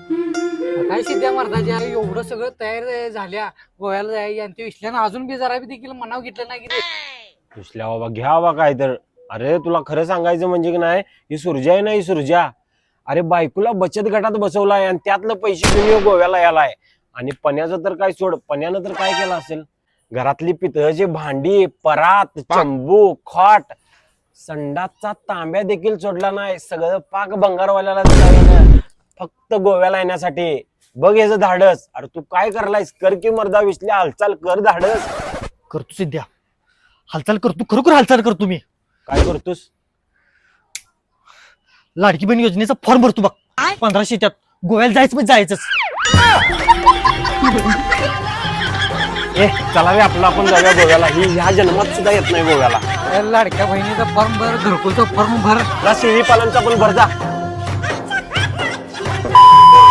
काय सिद्ध्या मर्दाच्या एवढं सगळं तयार झाल्या गोव्याला जाय आणि ते विसल्यानं अजून बी जरा बी देखील मनाव घेतलं नाही की रे. दुसल्या बाबा घ्या बाबा काय तर. अरे तुला खरं सांगायचं म्हणजे की नाही, ही सुरजा आहे ना, ही सुरजा. अरे बायकोला बचत गटात बसवलाय आणि त्यातलं पैसे घेऊन गोव्याला यालाय. आणि पण्याचं तर काय सोड, पण्यानं तर काय केलं असेल, घरातली पितळाची भांडी, परात, चंबू, खाट, संडासचा तांब्या देखील सोडला नाही. सगळं पाक भंगारवाल्याला दिलं फक्त गोव्याला येण्यासाठी. बघ याचं धाडस. अरे तू काय करलायस, कर की मर्दा विसल्या, हालचाल कर, धाडस करतो सिद्ध्या, हालचाल करतो, खरोखर हालचाल करतो मी. काय करतोस. लाडकी बहीण योजनेचा फॉर्म भरतो बघ, 1500 त्यात गोव्याला जायचं म्हणजे जायचंच. ए चला रे आपलं आपण जाऊया गोव्याला. ही ह्या जन्मात सुद्धा येत नाही गोव्याला. लाडक्या बहिणीचा फॉर्म भर, घरकुलचा फॉर्म भर. शेळी पालनचा पण भरजा.